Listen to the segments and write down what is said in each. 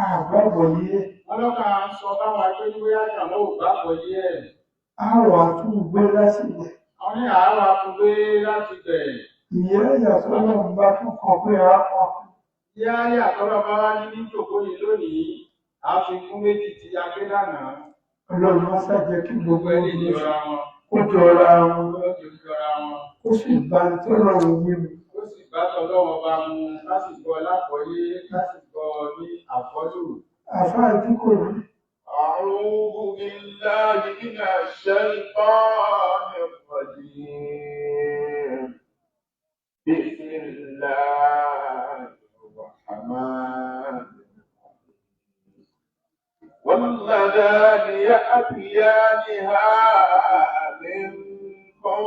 àgbàgbọ́ yé. ọlọ́kàn sọ báwọn ẹgbẹ́ ní bóyá ìjàmbá ò gbàgbọ́ yé ẹ̀. Àwọn àtúgbé lásìkò. àwọn ní àárọ̀ àtúgbé láti bẹ̀. Ìyá ìyàtọ̀ náà ń bá tún kàn pé a kàn. ìyá ìyàtọ̀ bá wá ní ìjókòó yìí lónìí a fi kún méjì tí a gbé lánàá. Ọlọ́run má ṣàjẹ́ kí gbogbo ẹni jọra wọn. kó jọra wọn. jọra wọn. Ó sì bá tọ́lọ́run wí mi. ó sì bá tọ́lọ́run bá mu láti gbọ́ lágbọ́yé láti gbọ́ ní àfọ́lù. Àfáà tí kò rí. أعوذ بالله من الشيطان الرجيم بسم الله الرحمن الرحيم واللذان يأتيانها منكم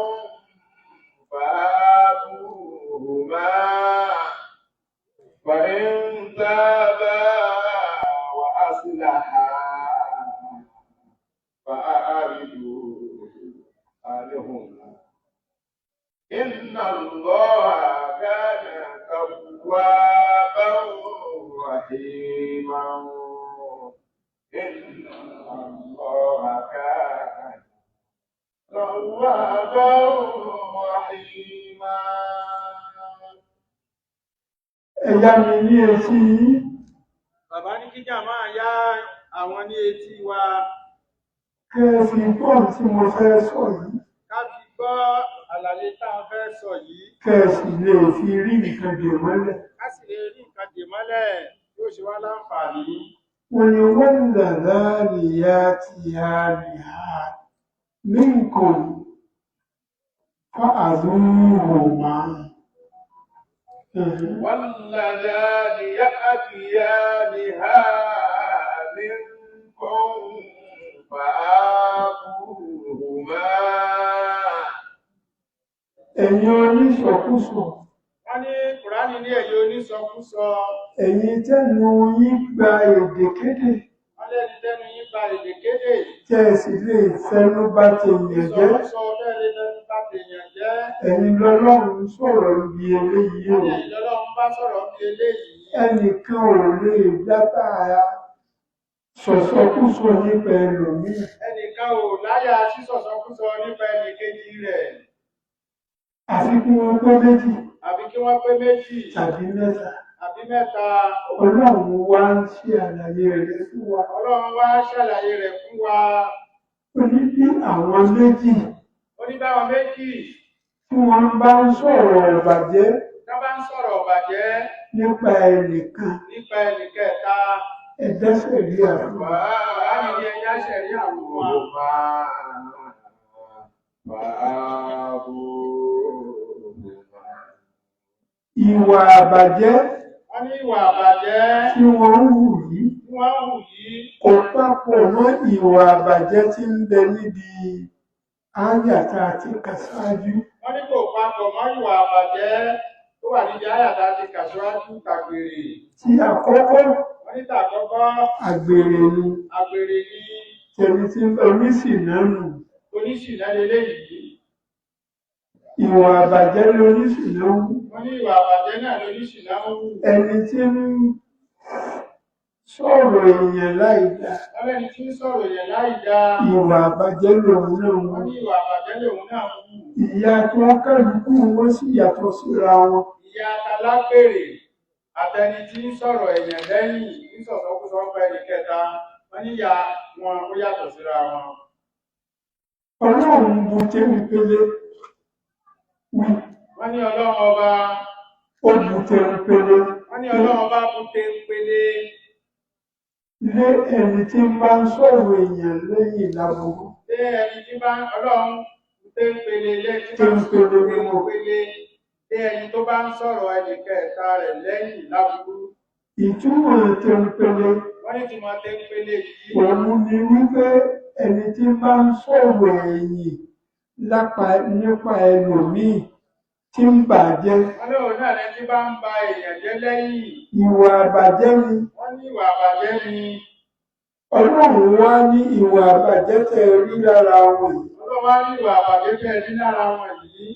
فآتوهما فإن تابا وأصلحا فأعرضوا عنهم إن الله كان توابا رحيما إن الله كان توابا رحيما. Ẹ̀yà mi ní etí yìí. Bàbá ní kíjà máa yá àwọn ní etí wa. Kẹ́ẹ̀fì gbọ́ tí mo fẹ́ sọ yìí. Ká fi gbọ́ àlàyé tá a fẹ́ sọ yìí. Kẹ́ẹ̀sì lè fi rí nǹkan dè mọ́lẹ̀. Ká sì lè rí nǹkan dè mọ́lẹ̀ tí ó ṣe wá láǹfààní. Wọ́n ní wọ́n dàda nìyá ti ya nìyá minkum fa'adhuhuma. واللذان يأتيانها منكم فآتوهما. Ẹ̀yin onísọkúsọ. Wọ́n ní Kùránì ní ẹ̀yin onísọkúsọ. Ẹ̀yin tẹ́nu yín gba èdèkédè. Wọ́n lẹ́ni tẹ́nu yín gba èdèkédè. Tẹ́ ẹ sì lè fẹnu bà tèèyàn jẹ́. Ìsọkúsọ bẹ́ẹ̀ lè fẹnu bà tèèyàn jẹ́. Ẹ̀yin lọ́lọ́run sọ̀rọ̀ ibi eléyìí o. Ẹ̀yin lọ́lọ́run bá sọ̀rọ̀ ibi eléyìí. Ẹnìkan ò lè dábàá sọ̀sọkúsọ nípa ẹlòmíì. Ẹnìkan ò láyà sísọ̀sọkúsọ nípa ẹnìkejì rẹ̀. Àfi kí wọ́n pé méjì. Àbí kí wọ́n pé méjì. Tàbí mẹ́ta. Àbí mẹ́ta. Ọlọ́run wá ń ṣe àlàyé rẹ̀ fún wa. Ọlọ́run wá ṣàlàyé rẹ̀ fún wa. Ó ní bí àwọn méjì. Ó ní báwọn méjì. Tí wọ́n bá ń sọ̀rọ̀ ìbàjẹ́. Tí wọ́n bá ń sọ̀rọ̀ ìbàjẹ́. Nípa ẹnìkan. Nípa ẹnìkẹta. Ẹ̀dá ṣẹ̀rí àfúwà. Láàrin ní ẹjá ṣẹ̀rí àfúwà. Ìwà àbàjẹ́. Wọ́n ní ìwà àbàjẹ́. Tí wọ́n ń hù yìí. Tí wọ́n ń hù yìí. Kò papọ̀ mọ́ ìwà àbàjẹ́ tí ń bẹ níbi áyàtà àti kàṣáájú. Wọ́n ní kò papọ̀ mọ́ ìwà àbàjẹ́ tó wà níbi áyàtà àti kàṣáájú kàgbèrè. Tí àkọ́kọ́. Wọ́n ní tàkọ́kọ́. Àgbèrè ni. Àgbèrè ni. Tẹ̀mí tí oníṣìnà nù. Oníṣìnà leléyìí. Ìwà àbàjẹ́ ni oníṣìnà ń hù. Wọ́n ní ìwà àbàjẹ́ náà lóníṣìnà ń hù. Ẹni tí ń sọ̀rọ̀ èèyàn láìdá. Ẹni tí ń sọ̀rọ̀ èèyàn láìdá. Ìwà àbàjẹ́ lòun náà ń hù. Wọ́n ní ìwà àbàjẹ́ lòun náà ń hù. Ìyà tó kálukú wọn sì yàtọ̀ síra wọn. Ìyà alágbèrè àtẹni tí ń sọ̀rọ̀ èèyàn lẹ́yìn ń sọ̀sọ́kúsọ fún ẹnì kẹta. Wọ́n ní ìyà wọn ó yàtọ̀ síra wọn. Ọlọ́run bu tẹ́lifílẹ̀ wí. Wọ́n ní Ọlọ́run ọba. Ó bu tẹ́lifílẹ̀. Wọ́n ní Ọlọ́run ọba bu tẹ́lifílẹ̀. Lé ẹni tí ń bá ń sọ̀rọ̀ èèyàn lẹ́yìn láburú. Lé ẹni tí bá Ọlọ́run bu tẹ́lifílẹ̀ lẹ́yìn tí bá ń sọ̀rọ̀ tẹ́lifílẹ̀. Lé ẹni tó bá ń sọ̀rọ̀ ẹnì kẹta rẹ̀ lẹ́yìn láburú. Ìtumọ̀ tẹ́lifílẹ̀. Wọ́n ní ìtumọ̀ tẹ́lifílẹ̀ yìí. Òun ni wípé ẹni tí bá ń sọ̀rọ̀ ẹ̀yìn nípa ẹlòmíì tí ń bàjẹ́. Wọ́n lóun náà lẹ́ni tí bá ń ba èèyàn jẹ́ lẹ́yìn. Ìwà àbàjẹ́ ni. Wọ́n ní ìwà àbàjẹ́ ni. Ọlọ́run wá ní ìwà àbàjẹ́ tẹ́ rí lára wọn yìí. Ọlọ́run wá ní ìwà àbàjẹ́ tẹ́ rí lára wọn yìí.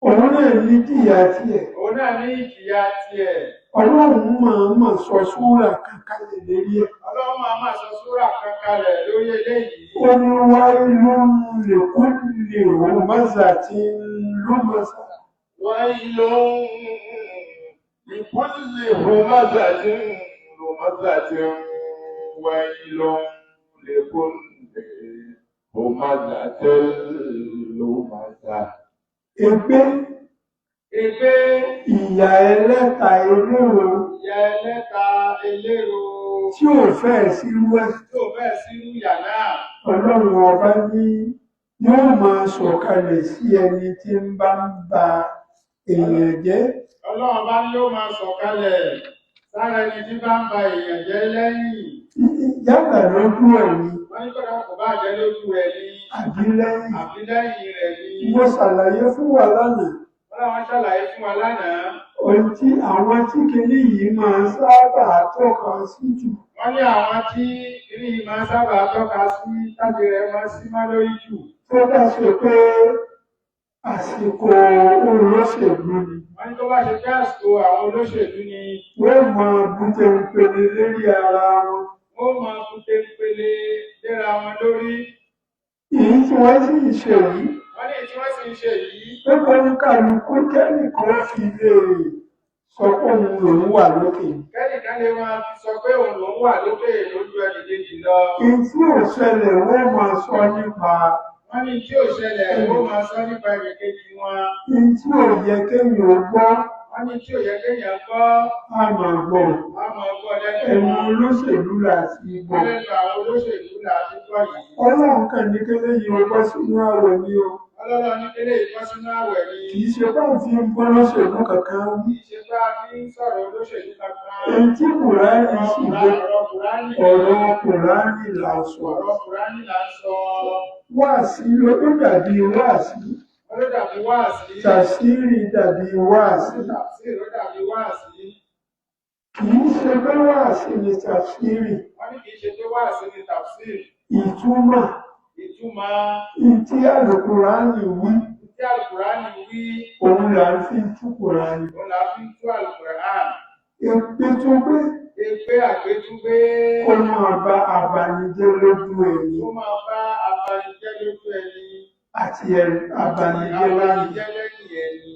Òun náà ní ìjìyà tiẹ̀. Òun náà ní ìjìyà tiẹ̀. Ọlọ́run máa sọ súrà kankan lérí ẹ̀. Ọlọ́run máa sọ súrà kankan lórí eléyìí. Ó ní wáyé ló ń lè kú lè wọ́n mọ́sà tí ń ló mọ́sà. Wáyé ló ń kú lè wọ́n mọ́sà tí ń ló mọ́sà tí ń wáyé ló ń lè kú lè wọ́n mọ́sà tí ń ló mọ́sà. Ègbé ìyà ẹlẹ́ta eléro. Ìyà ẹlẹ́ta eléro. Tí ò fẹ́ sírú ẹ̀. Tí ò fẹ́ sírú ìyà náà. Ọlọ́run ọba ní yóò máa sọ̀kalẹ̀ sí ẹni tí ń bá ń ba èèyàn jẹ́. Ọlọ́run ọba ní yóò máa sọ̀kalẹ̀ sára ẹni tí bá ń ba èèyàn jẹ́ lẹ́yìn. Yálà lójú ẹ̀ ni. Wọ́n ní kọ́dà kò bá jẹ́ lójú ẹ̀ ni. Àbí lẹ́yìn. Àbí lẹ́yìn rẹ̀ ni. Mo ṣàlàyé fún wa lánàá. Wọ́n ṣàlàyé fún wa lánàá. Ohun tí àwọn tí kinní yìí máa sábà tọ́ka sí jù. Wọ́n ní àwọn tí kinní yìí máa sábà tọ́ka sí tájì rẹ̀ máa sí má lórí jù. Tó bá ṣe pé àsìkò olóṣèlú ni. Wọ́n ní tó bá ṣe pé àsìkò àwọn olóṣèlú ni. Wọ́n máa búté ìpele lérí ara wọn. Wọ́n máa búté ìpele léra wọn lórí. Èyí tí wọ́n sì ń ṣe yìí. Wọ́n ní tí wọ́n sì ń ṣe yìí. Pé kó ní kálukú kẹ́nìkan fi lè sọ pé òun lòún wà lókè. Kẹ́nìkan lè máa fi sọ pé òun lòún wà lókè lójú ẹnì kejì lọ. Èyí tí ò ṣẹlẹ̀ wọ́n máa sọ nípa. Wọ́n ní tí ò ṣẹlẹ̀ wọ́n máa sọ nípa ẹnì kejì wọn. Èyí tí ò yẹ kéèyàn gbọ́. Wọ́n ní tí ò yẹ kéèyàn gbọ́. A máa gbọ́. A máa gbọ́ lẹ́nu. Ẹnu olóṣèlú láti gbọ́. Lẹ́nu àwọn olóṣèlú láti gbọ́ yìí. Ọlọ́run kàn ní kélé yìí ó bọ́ sínú àwẹ̀ ni o. Ọlọ́run ní kélé yìí bọ́ sínú àwẹ̀ ni. Kì í ṣe bá fi ń bọ́ lóṣèlú kankan wí. Kì í ṣe bá fi ń sọ̀rọ̀ olóṣèlú kankan. Èyí tí Kùránì sì gbé ọ̀rọ̀ Kùránì là sọ. Ọ̀rọ̀ Kùránì là sọ. Wáàsí ló dàbí wáàsí. Ó dàbí wáàsí. Tàfsírì dàbí wáàsí. Tàfsírì ló dàbí wáàsí. Kì í ṣe pé wáàsí ni tàfsírì. Wọ́n ní kì í ṣe pé wáàsí ni tàfsírì. Ìtumọ̀. Ìtí àlùkùránì wí. Ìtí àlùkùránì wí. Òun là ń fi tú Kùránì. Òun là ń fi tú àlùkùránì. Èpétúgbé. Èpé àgbétúgbé. Kó máa bá abanijẹ́ lójú ẹni. Kó máa bá abanijẹ́ lójú ẹni. Àti abanijẹ́ lẹ́yìn ẹni.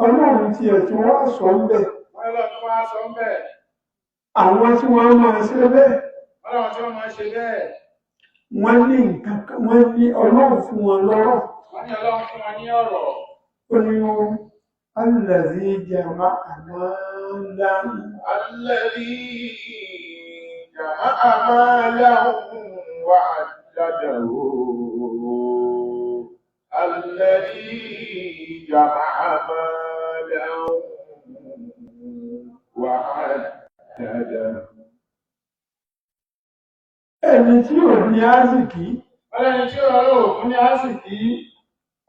Ọlọ́run ti ẹ̀tún wá sọ ń bẹ̀. Ọlọ́run wá sọ ń bẹ̀. Àwọn tí wọ́n máa ṣe bẹ́ẹ̀. Ọlọ́run tí wọ́n máa ṣe bẹ́ẹ̀. Wọ́n ní nǹkan kan, wọ́n ní Ọlọ́run fún wọn lọ́rọ̀. Wọ́n ní Ọlọ́run fún wọn ní ọ̀rọ̀. Ó ní alladhi jama'a malan. Alladhi jama'a malan wa 'addadahu. Alladhi jama'a malan wa 'addadahu. Ẹni tí ò ní àsìkí. Ẹni tí ò rò fún ní àsìkí.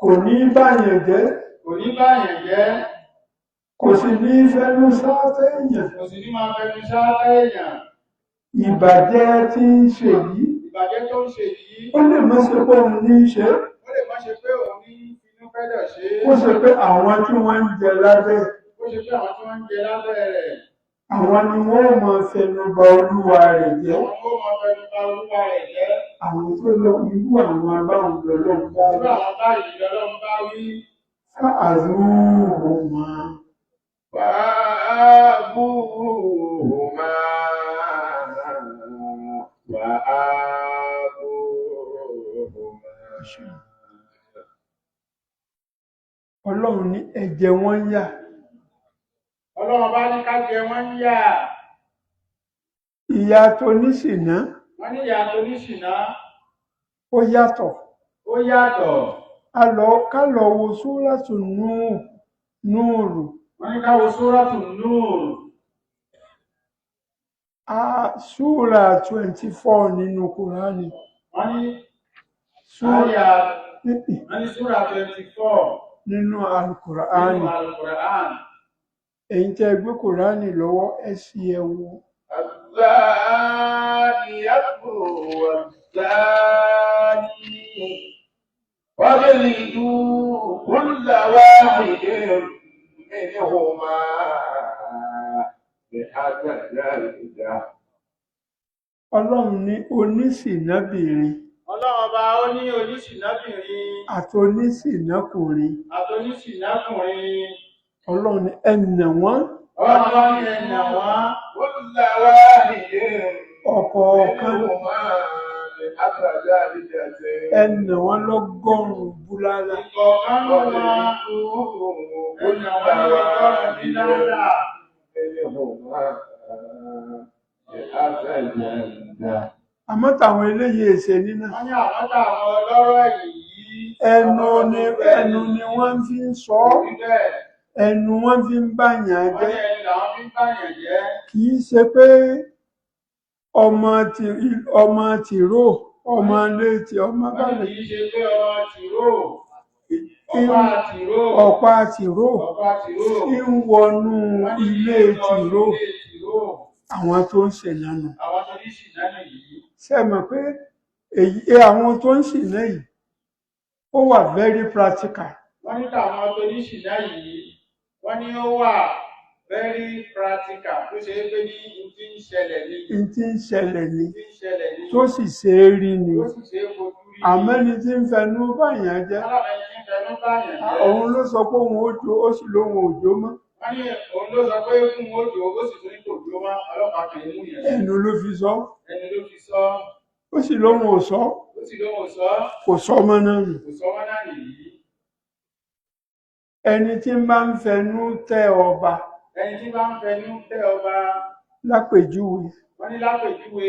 Kò ní báyẹn jẹ́. Kò ní báyẹn jẹ́. Kò sì ní fẹnu sáátẹ́ èèyàn. Kò sì ní máa fẹnu sáátẹ́ èèyàn. Ìbàjẹ́ tí ń ṣe yìí. Ìbàjẹ́ tó ń ṣe yìí. Ó lè má ṣe pé òun ní í ṣe. Ó lè má ṣe pé òun ní inú fẹ́dọ̀ ṣe. Ó ṣe pé àwọn tí wọ́n ń jẹ lábẹ́. Ó ṣe pé àwọn tí wọ́n ń jẹ lábẹ́ rẹ̀. Àwọn ni wọ́n máa fẹnu ba olúwa rẹ̀ jẹ́. Àwọn tó máa fẹnu ba olúwa rẹ̀ jẹ́. Àwọn tó lọ irú àwọn abáwọn lọ́lọ́run bá wí. Irú àwọn báyìí lọ́lọ́run bá wí. Fa'azuhuma. Fa'abuhuma. Ọlọ́run ní ẹ̀jẹ̀ wọn yà. Ọlọ́run bá ní ká jẹ wọ́n yà. Ìyà tó níṣìná. Wọ́n ní ìyà tó níṣìná. Ó yàtọ̀. Ó yàtọ̀. Ká lọ wo Súrátù Núùrù. Wọ́n ní ká wo Súrátù Núùrù. Súrà 24 nínú Kùránì. Wọ́n ní Súrà 24 nínú Al-Kùránì. Èyí tẹ́ gbé Kùránì lọ́wọ́ ẹ ṣí ẹ wò. Azaniyatu waz-zani fajlidu kulla wahidin minhuma بهذا الجاه. Ọlọ́run ní oníṣìnábìnrin Ọlọ́run ọba ó ní oníṣìnábìnrin àti oníṣìnákùnrin. àtòníṣìnákùnrin. Ọlọ́run ní ẹnà wọ́n Ọlọ́run ní ẹ̀nà wọ́n. كل واحد ọ̀kọ̀ọ̀kan منهما بهذا الجاه. ẹnà wọ́n lọ́gọ́rùn-ún búláàlà. Ìkọ̀ọ̀kan wọn ẹ̀nà wọ́n ní ọgọ́rùn-ún bílálà. Àmọ́ tàwọn eléyìí èsè nínà. Wọ́n ní àwọn táwọn ọlọ́rọ̀ yìí. Ẹnu ni wọ́n fi ń sọ ọ́. Bẹ́ẹ̀ Ẹnu wọ́n fi ń bàyàn wọ́n ní jẹ́. ẹni làwọn fi ń báyàn jẹ́. Kì í ṣe pé ọmọ tìró ọmọ ilé tí ọmọ Wọ́n ní bàbá kì í ṣe pé ọmọ tìró. Ọ̀pá tìró. ọ̀pá tìró Ọ̀pá tìró. tí ń wọnú Wọ́n ní ilé tìró ilé tìró. àwọn tó ń ṣèlànà. Àwọn tó ní ṣìnà yìí. Ṣé ẹ mọ̀ pé àwọn tó ń ṣìnà yìí ó wà very practical. Wọ́n ní tàwọn tó ní ṣìnà yìí. Wọ́n ní ó wà very practical tó ṣe é pé ní ti ń ṣẹlẹ̀ ní. N tí ń ṣẹlẹ̀ ni Ti ń ṣẹlẹ̀ ní. tó sì ṣe é rí ni. Tó sì ṣe é fojú rí. Àmọ́ ẹni tí ń fẹnu bàyàn jẹ́ Alábẹ̀ẹ́ ti ń fẹnu báyàn jẹ́. òun ló sọ pé òun ó jó ó sì lóun ò jó mọ́. Wọ́n ní òun ló sọ pé fún òjò ó sì tún ní kò dúró mọ́ ọlọ́pàá kì í mú yẹn. Ẹnu ló fi sọ Ẹni ló fi sọ. ó sì lóun ò sọ Ó sì lóhùn sọ. kò sọ mọ́ náà nù. Kò sọ wọ́n náà nìyí. Ẹni tí ń bá ń fẹnu tẹ ọba Ẹni tí bá ń fẹnu tẹ ọba. lápèjúwe Wọ́n ní lápèjúwe.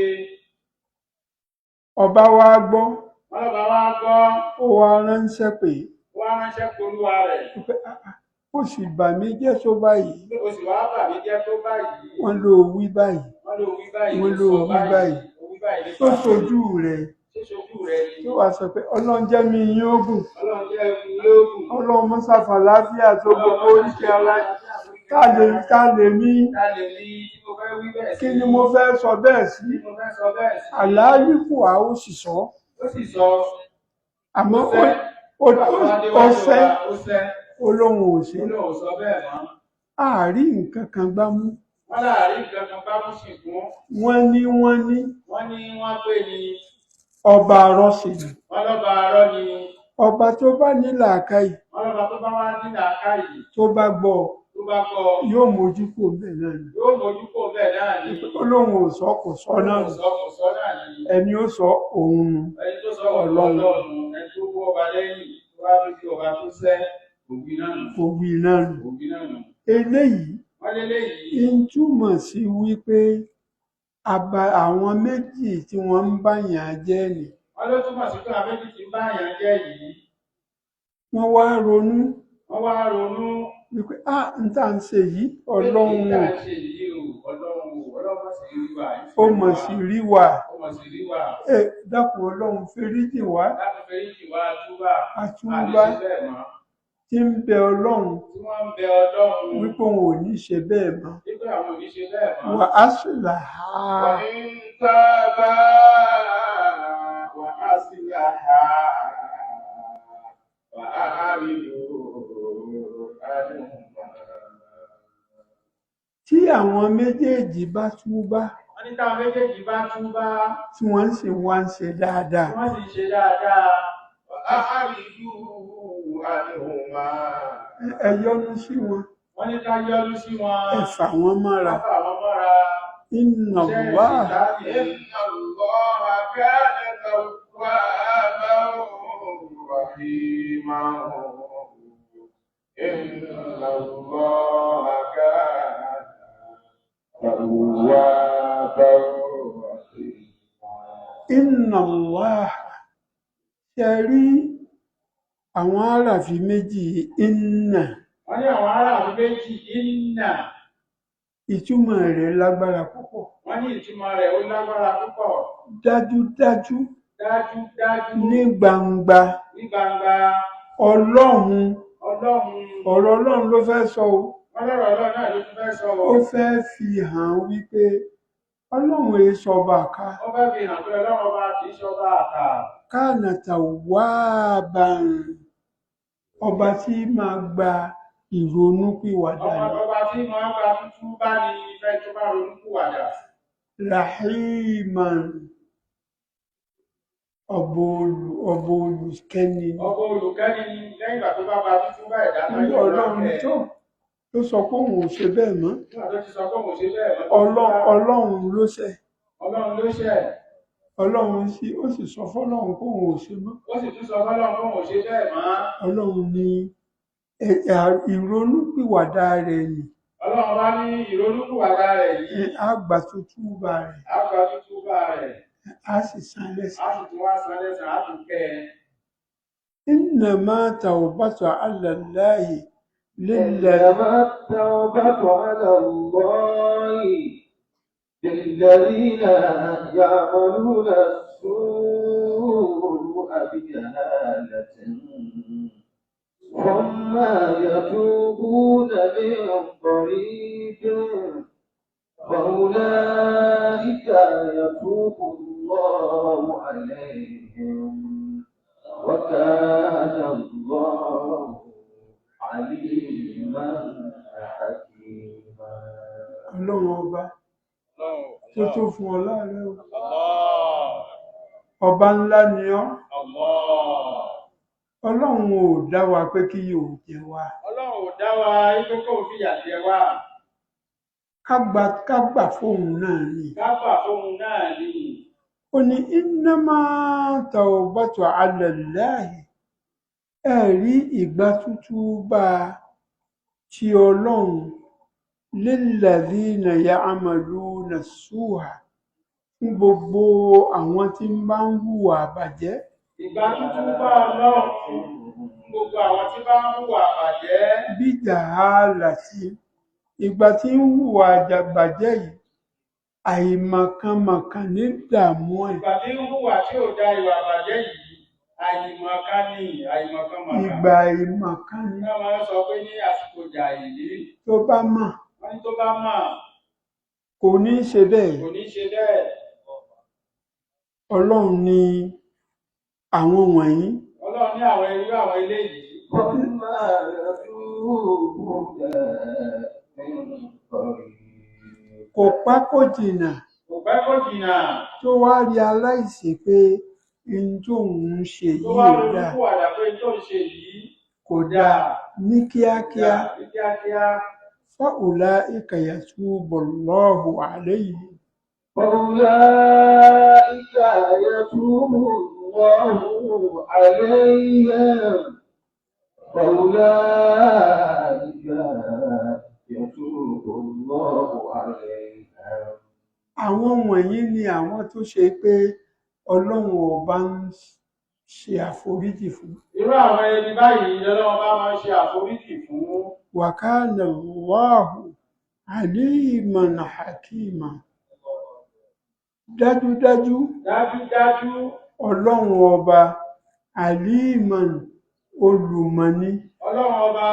ọba wa gbọ́ Wọ́n lọ́ba wá gbọ́. ó wá ránṣẹ́ pé Wọ́n á ránṣẹ́ polúwa rẹ̀. pé, ó sì bà mí jẹ́ tó báyìí Pé o sì wá bà mí jẹ́ tó báyìí. wọ́n ló wí báyìí Wọ́n ló wí báyìí. Wọ́n ló sọ wí báyìí. Ó wí báyìí. tó sojú rẹ̀ Ṣé sojú rẹ̀ ni? tó wá sọ pé Ọlọ́run jẹ́ mi yín ogun Ọlọ́run jẹ́ ẹkùn lóògùn. Ọlọ́run mọ́sáfà láfíà tó gbogbo oríṣi ara ká lè mí Ta lè ní tí mo fẹ́ wí bẹ́ẹ̀ sí? kí ni mo fẹ́ sọ bẹ́ẹ̀ sí. Kí mo fẹ́ sọ bẹ́ẹ̀ sí? Àlàálí kù á ó sì sọ Ó sì sọ. àmọ́ Ó fẹ́. ó fẹ́ Ó fẹ́. olóhùn ò ṣe Ó lóun sọ bẹ́ẹ̀ mọ́. àárí nǹkan kan gbá mú. Wọ́n láàárín nǹkan kan bá mú sí fún. Wọ́n ní Wọ́n ní wọ́n pè ní. ọba arọ́sìn Wọ́n lọ́ba arọ́ ni. ọba tó bá ní làákàyè Wọ́n lọ́ba tó bá wá ní làákàyè. tó bá gbọ́ Tó bá kọ́ yóò mójú kò bẹ́ẹ̀ náà ni. yóò mójú kó bẹ́ẹ̀ náà ni. Olóhùn ò sọ kò sọ náà Kò sọ kò sọ náà ni. ẹni ó sọ òun nu. Ẹni tó sọ Ọlọ́run ẹni tó wọ́ ọba lẹ́yìn tó wá lójú ọba tó sẹ́ òbí náà nù. kò wí náà nù. Òbí náà nù. Eléyìí Wọ́n léléyìí. ń túmọ̀ sí wípé àwọn méjì tí wọ́n ń báyàn jẹ́ ni Wọ́n ló túmọ̀ sí pé àbẹ́bí ti bá àyàn jẹ́ yìí. wọ́n wá ronú Wọ́n wá ronú. wípé n tà ń ṣe yìí Ọlọ́run Pé kí n tà ń ṣe yìí o, Ọlọ́run sì rí wa. ó mọ̀ sí rí wa. Ó mọ̀ sí rí wa. Dákun Ọlọ́run foríjì wá Láti fẹ́ yìí wá túbà. àtúbá Àdéṣe bẹ́ẹ̀ mọ́. tí ń bẹ Ọlọ́run Tí wọ́n ń bẹ Ọlọ́run. wípé òun ò ní ṣe bẹ́ẹ̀ mọ́. Wípé àwọn ò ní ṣe bẹ́ẹ̀ mọ́. Wà á sì là á. وإن تابا وأصلحا وأعرضوا عنهما. Tí àwọn méjèèjì bá túbá Wọ́n ní táwọn méjèèjì bá túbá. tí wọ́n sì wá ń ṣe dáadáa. Wọ́n sì ṣe dáadáa. وأعرضوا عنهما. Ẹ yọ́nú sí wọn, Wọ́n ní ká yọ́nú sí wọn. ẹ fà wọ́n mọ́ra. Ká fà wọ́n mọ́ra. Inna Iṣẹ́ Allah ìṣèdájì. إن الله كان توابا رحيما. إن الله كان توابا رحيما. Inna Allah ṣe rí àwọn aráàfin méjì inna Wọ́n ní àwọn aráàlú méjì inna. ìtumọ̀ rẹ̀ lágbára púpọ̀. Wọ́n ní ìtumọ̀ rẹ̀ ó lágbára púpọ̀. Dájúdájú Dájúdájú. ní gbangba Ní gbangba. Ọlọ́run Ọlọ́run. ọ̀rọ̀ Ọlọ́run ló fẹ́ sọ o. Wọ́n lọ́rọ̀ Ọlọ́run náà ló tún fẹ́ sọ Ó fẹ́ fi hàn wípé Ọlọ́run èé sọba àká. Ó fẹ́ fi hàn pé Ọlọ́run ọba kì í ṣọba àkà. Kana tawwaban ọba tí máa gba ìrònúpìwàdà ni. ọba tí máa ń gba tútú bá ní ìfẹ́ tó bá ronúpìwàdà. Rahiman, ọba olùkẹ́ni. ọba olùkẹ́ni lẹ́yìn ìgbà tó bá gba tútú bá ẹ̀dá náà yóò Ọlọ́run tó sọ pé òun ò ṣe bẹ́ẹ̀ mọ́. Ọlọ́run ló ṣẹ̀. Ọlọ́run ó sì sọ fọ́lọ́run pé òun ò ṣe mọ́. ó sì tún sọ fọ́lọ́run pé òun ò ṣe bẹ́ẹ̀ mọ́. Ọlọ́run ní ìrònúpìwàdà rẹ̀ ni. Ọlọ́run bá ní ìrònúpìwàdà rẹ̀ yìí. Á gbà tútúbà rẹ̀. Á gbà tútúbà rẹ̀. Á sì san lẹ́san. Á sì tún wá san lẹ́san, á tún kẹ́ ẹ. Innama tawbatu ala Allahi إنما التوبة على الله للذين يعملون السوء بجهالة ثم يتوبون من قريب فأولئك يتوب الله عليهم وكان الله عليما حكيما. Ọlọ́run ọba tó tó fún ọ láàrẹ o. Ọba ńlá ni ọ́. Ọlọ́run ò dá wa pé kí yóò jẹ wá. Ọlọ́run ò dá wa pé kó fìyà jẹ wá. Ká gbà fóun náà ni. Ká gbà fóun náà ni. Ó ní innama tawbatu ala Allahi. Ẹ̀rí ìgbà tútúbà tí Ọlọ́run lilladhina ya'maluna as-su'a fún gbogbo àwọn tí ń bá ń hùwà àbàjẹ́. Ìgbà tútúbà Ọlọ́run fún gbogbo àwọn tí bá ń hùwà àbàjẹ́. Bí jahalati, ìgbà tí ń hùwà àbàjẹ́ yìí, àìmọ̀kànmọ̀kàn ní dààmú ẹ̀. Ìgbà tí ń hùwà tí ò dá ìwà àbàjẹ́ yìí. Àìmọ̀kan ni àìmọ̀kànmọ̀kàn. Ìgbà àìmọ̀kan ni. Wọ́n máa ń sọ pé ní àsìkò jàhílì. Tó bá mọ̀. Wọ́n ní tó bá mọ̀. Kò ní ṣe bẹ́ẹ̀. Kò ní ṣe bẹ́ẹ̀. Ọlọ́run ní àwọn wọ̀nyí. Ọlọ́run ní àwọn irú àwọn eléyìí. Kò pẹ́ kò jìnnà. Kò pẹ́ kò jìnnà. Tó wá rí aláìsí pé n tó ń ṣe yìí ò dáa. Tó wá ronú pìwàdà pé n tó ń ṣe yìí kò dáa ní kíákíá. Ní kíákíá. فأولئك يتوب الله عليهم. فأولئك يتوب الله عليهم. فأولئك يتوب الله عليهم. Àwọn wọ̀nyí ni àwọn tó ṣe pé Ọlọ́run ọba ń ṣe àforíjì fún. Irú àwọn ẹni báyìí Ọlọ́run bá máa ń ṣe àforíjì fún. وكان الله عليما حكيما. Dájúdájú Ọlọ́run ọba aliman olùmọ̀ni. Ọlọ́run ọba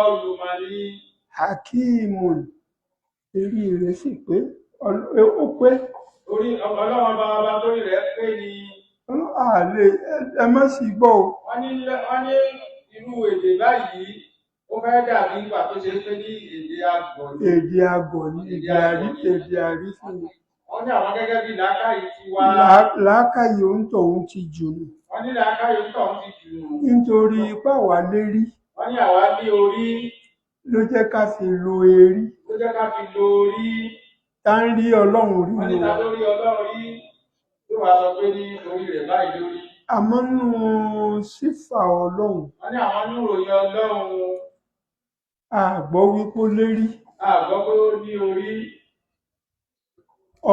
olùmọ̀ni. Hakimun orí rẹ̀ sì pé ó pé. Ọlọ́run ọba lórí rẹ̀ pé ni. Ẹ má sì gbọ́ o. Wọ́n ní irú èdè báyìí ó fẹ́ dàbí ìgbà tó ṣe pé ní èdè àgọ̀ ni. Èdè àgọ̀ ni èdè àrífín ni. Wọ́n ní àwọn gẹ́gẹ́ bí làákàyè ti wá. Làákàyè òǹtọ̀hún ti jù nù. Wọ́n ní làákàyè òǹtọ̀hún ti jù nù. Nítorí ipá wà lérí. Wọ́n ní àwa ní orí. Ló jẹ́ ká fi lo erí. Ló jẹ́ ká fi lo orí. Tá ń rí Ọlọ́run rí. Wọ́n ní ta lórí Ọlọ́run rí. Yóò wá sọ pé ní orí rẹ̀ báyìí lórí. Àmọ́ nínú sífà Ọlọ́run. Wọ́n ní àwọn nínú ìròyìn Ọlọ́run. Àgbọ́ wípé ó lérí. Àgbọ́ pé ó ní orí.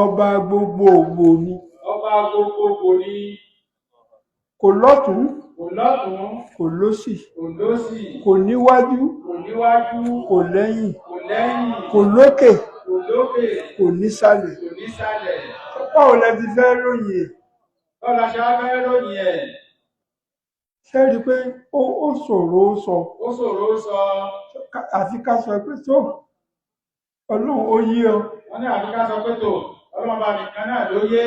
Ọba gbogbogbò ni. Ọba gbogbogbò ni. Kò lọ́tún. Kò lọ́tún. Kò lósì. Kò lósì. Kò níwájú. Kò níwájú. Kò lẹ́yìn. Kò lẹ́yìn. Kò lókè. Kò lókè. Kò nísàlẹ̀. Kò nísàlẹ̀. Báwo lẹ ti fẹ́ ròyìn ẹ̀? Báwo la ṣe wá fẹ́ ròyìn ẹ̀? Ṣé rí i pé ó ṣòro ó sọ? Ó ṣòro ó sọ. Àfi ká sọ pé tó Ọlọ́run ó yé ọ. Wọ́n ní àfi ká sọ pé tó Ọlọ́run bá nìkan náà ló yé.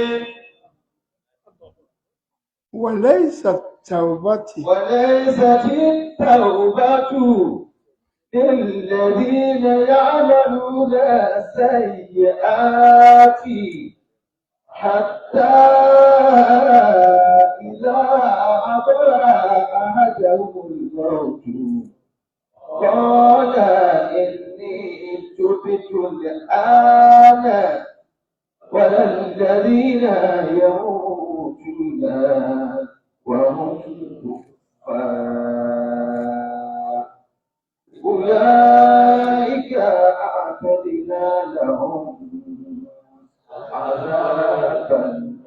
وليست توبتي وليست التوبة للذين يعملون السيئات حتى إذا حضر أحدهم الموت قال إني تبت الآن ولا الذين يموتون وهم كفار أولئك أعتدنا لهم عذابا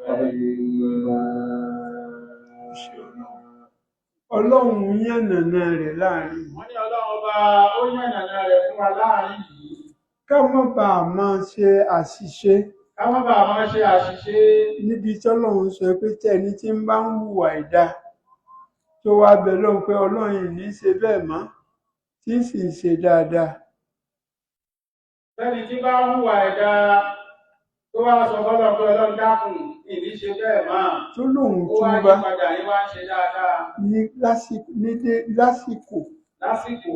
أليما. Ọlọ́run yànnàná rẹ̀ láàrin. Wọ́n ní Ọlọ́run ọba ó yànnàná rẹ̀ fún wa láàrin yìí. Ká má bàa máa ṣe àṣìṣe. Ká má bàa máa ṣe àṣìṣe. Níbi tí Ọlọ́run sọ pé tẹ́ni tí ń bá ń hùwà àìdá tó wá bẹ lọ́hùn pé Ọlọ́run yìí ní ṣe bẹ́ẹ̀ mọ́ tí sì ń ṣe dáadáa. Tẹ́ni tí bá ń hùwà àìdá tó wá sọ fọ́lọ́ pé Ọlọ́run dákun ìní ṣe bẹ́ẹ̀ mọ́. Tó lóun Ó wá túbá yí padà yín wá ń ṣe dáadáa. ní lásìkò Lásìkò.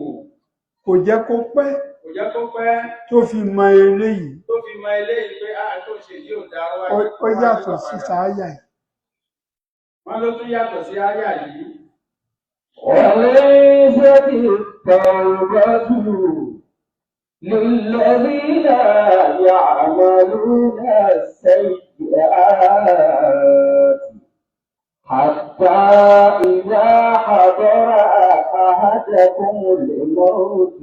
kò jẹ́ kó pẹ́ Kò jẹ́ kó pẹ́. tó fi mọ eléyìí. Tó fi mọ eléyìí pé tó ṣe yìí ò dáa wá. Ó yàtọ̀ sí sáyà yìí. Wọ́n ló tún yàtọ̀ sí áyà yìí. وليست التوبة للذين يعملون السيئات حتى إذا حضر أحدهم الموت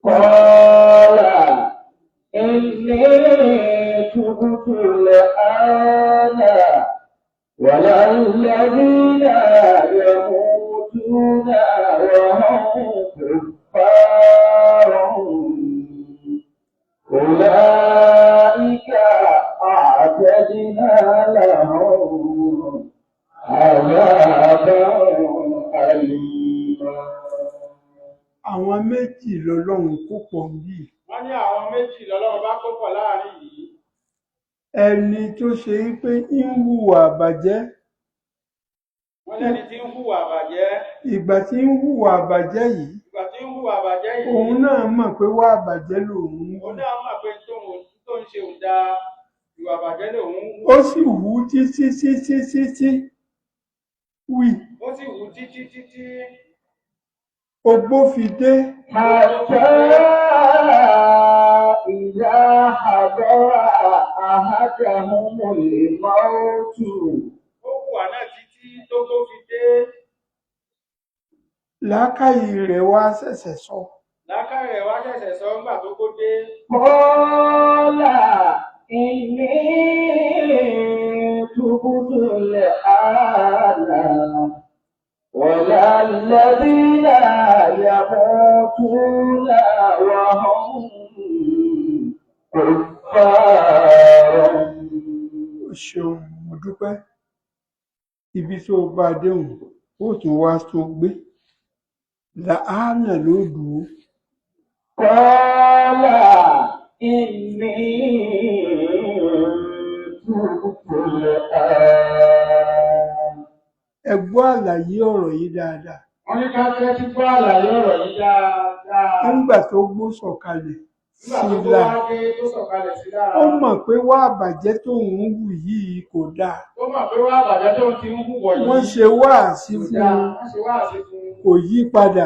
قال إني تبت الآن ولا الذين يموتون وهم كفار أولئك أعتدنا لهم عذابا أليما. Àwọn méjì lọ́lọ́run kó pọ̀ yìí. Wọ́n ní àwọn méjì lọ́lọ́run bá kó pọ̀ láàrin yìí. Ẹni tó ṣe pé ń hùwà àbàjẹ́. Wọ́n lẹ́ni tí ń hùwà àbàjẹ́. Ìgbà tí ń hùwà àbàjẹ́ yìí. Ìgbà tí ń hùwà àbàjẹ́ yìí. Òun náà mọ̀ pé wá àbàjẹ́ lòun. Òun náà mọ̀ pé tó ń ṣe ò dáa, ìwà àbàjẹ́ lòun hù. Ó sì wù títí wí. Ó sì wù títí. Ogbó fi dé. حتى إذا حضر أحدهم الموت. Ó hùwà náà títí tógbó fi dé. Làákàyè rẹ̀ wá ṣẹ̀ṣẹ̀ sọ. Làákàyè rẹ̀ wá ṣẹ̀ṣẹ̀ sọ ńgbà tó kó dé. قال إني تبت الآن ولا الذين يموتون وهم كفار. Ó ṣeun, mo dúpẹ́. Ibi tó bá déhùn ó tún wá tó gbé. Làánà ló dùn ó. قال إني تبت الآن. Ẹ gbọ́ àlàyé ọ̀rọ̀ yìí dáadáa. Wọ́n ní ká tẹ́tí gbọ́ àlàyé ọ̀rọ̀ yìí dáadáa. Nígbà tó gbó sọ̀kalẹ̀ sí la, ó mọ̀ pé wá àbàjẹ́ tó ń hù yìí kò dáa. Ó mọ̀ pé wá àbàjẹ́ tó ti ń hù wọ̀nyí. Wọ́n ṣe wáàsí fún un, kò yí padà.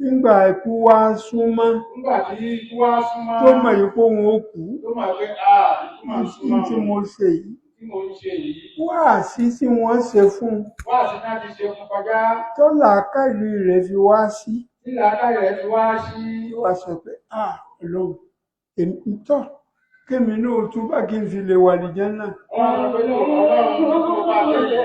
Nígbà ikú wá súnmọ́, Nígbà tí ikú wá súnmọ́. tó mọ̀ yìí pé òun ó kú. Tó mọ̀ pé ikú máa súnmọ́. Tí mo ṣe yìí. Tí mo ń ṣe yìí. Wáàsí tí wọ́n ṣe fún un. Wáàsí náà ti ṣe fún kọjá. Tó làákàyè rẹ̀ fi wá sí. Tí làákàyè rẹ̀ fi wá sí. Wá sọ pé Ọlọ́run èmi tọ́ kémi náà tún bá kí n fi lè wà lìjẹ́ náà. Wọ́n sọ pé Ọlọ́run tó bá tẹ̀lé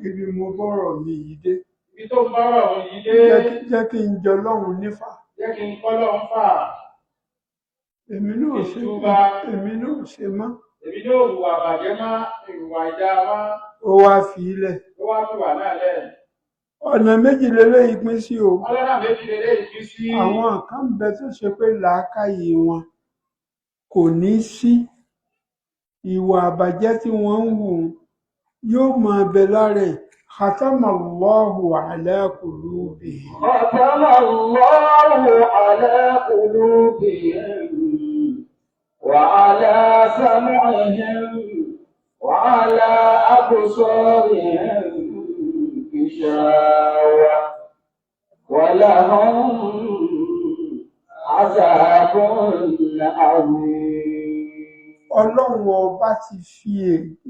Ibi mo bọ́rọ̀ mi yìí dé. Ibi tó ń bọ́rọ̀ mi yìí dé. Jẹ́ kí n jọ lọ́hùn nífà. Jẹ́ kí n kọ́ lọ́hùn fà. Èmi náà ṣe mọ́. Èmi náà hùwà àbàjẹ́ mọ́, ìhùwà ìdá mọ́. Ó wá fi ilẹ̀. Ó wá fi wà náà lẹ̀. ọ̀nà méjì lélẹ́yìí pín sí o. ọlọ́nà méjì lélẹ́yìí pín sí. àwọn kan bẹ tó ṣe pé làákàyè wọn kò ní sí ìwà àbàjẹ́ tí wọ́n ń hù yóò máa bẹ lára ẹ̀. ختم الله على قلوبهم ختم الله على قلوبهم وعلى سمعهم وعلى أبصارهم غشاوة ولهم عذاب عظيم. ọlọ́run ọba ti fi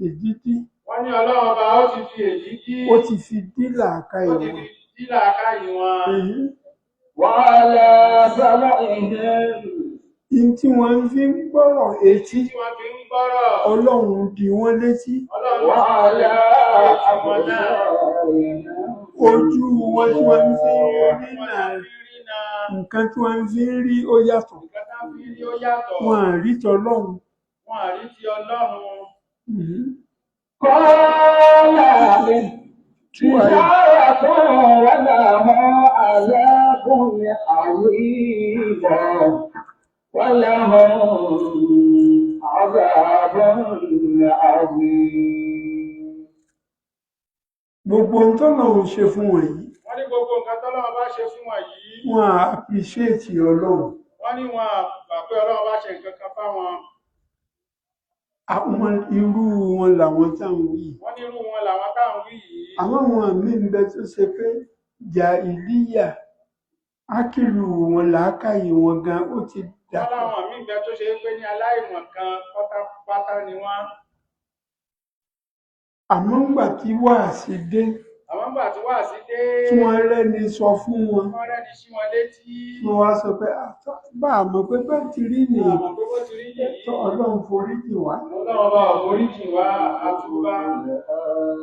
èdídí. wọ́n ní ọlọ́run ọba ó ti fi èdídí. ó ti fi dí làákàyè wọn. ó ti fi dí làákàyè wọn. وعلى سمعهم. tí wọ́n fi ń gbọ́rọ̀ etí. tí wọ́n fi ń gbọ́rọ̀. ọlọ́run dí wọ́n létí. وعلى أبصارهم. ojú wọn tí wọ́n fi ń rí náà nǹkan tí wọ́n fi ń rí ó yàtọ̀. wọn à rí tọlọ́run. wọn à rí ti ọlọ́run. قال إشارة ولهم عذاب عظيم ولهم عذاب عظيم. gbogbo ohun tọ́lọ́run ṣe fún wọn yìí. wọ́n ní gbogbo nǹkan tọ́lọ́run bá ṣe fún wọn yìí. wọn à appreciate ọlọ́run. wọ́n ní wọn gbà pé ọlọ́run bá ṣe nǹkan kan fáwọn. àwọn irú wọn làwọn táwọn wí. wọ́n ní irú wọn làwọn táwọn wí yìí. àwọn míì ń bẹ tó ṣe pé jà ìlíyà ákìlù wọn làákàyè wọn gan ó ti dàpọ̀. wọ́n láwọn míì ń bẹ tó ṣe pé ní aláìmọ̀ kan pátápátá ni wọ́n. àmọ́ ńgbà tí wàásì dé. àwọn ńgbà tí wàásì dé. tí wọ́n rẹ́ni sọ fún wọn. wọ́n rẹ́ni sí wọn létí. wọ́n wá sọ pé bá a mọ̀ pé bá ti rí nìyí. àmọ̀ pé bó ti rí nìyí. tó ọlọ́run foríjì wá. ọlọ́run bá foríjì wá àtúbá.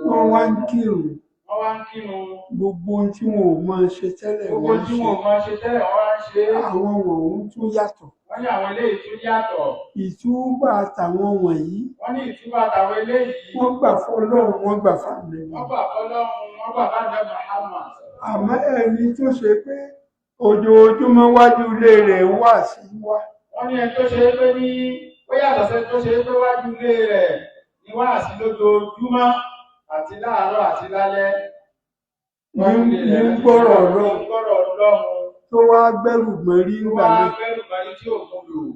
wọ́n wá ń kírun. wọ́n wá ń kírun. gbogbo ohun tí wọn ò máa ṣe tẹ́lẹ̀ gbogbo tí wọn ò máa ṣe tẹ́lẹ̀ wọ́n wá ń ṣe. àwọn wọ̀nyí tún yàtọ̀. wọ́n ní àwọn eléyìí tún yàtọ̀. ìtúbà àtàwọn wọ̀nyí. wọ́n ní ìtúbà àtàwọn eléyìí. wọ́n gbà fọ́lọ́run wọ́n gbà fáàmì. wọ́n gbà fọ́lọ́run wọ́n gbà fáàmì Muhammad. àmọ́ ẹni tó ṣe pé ojoojúmọ́ wájú ilé rẹ̀ wà sí wá. wọ́n ní ẹni tó ṣe pé ní ó yàtọ̀ sẹ́ni tó ṣe pé wájú ilé rẹ̀ ní wá sí lójoojúmọ́ àti láàárọ̀ àti lálẹ́. ní gbọ́rọ̀ ọlọ́run tó wá gbẹ́rù gbọ́nrí ńgbà náà.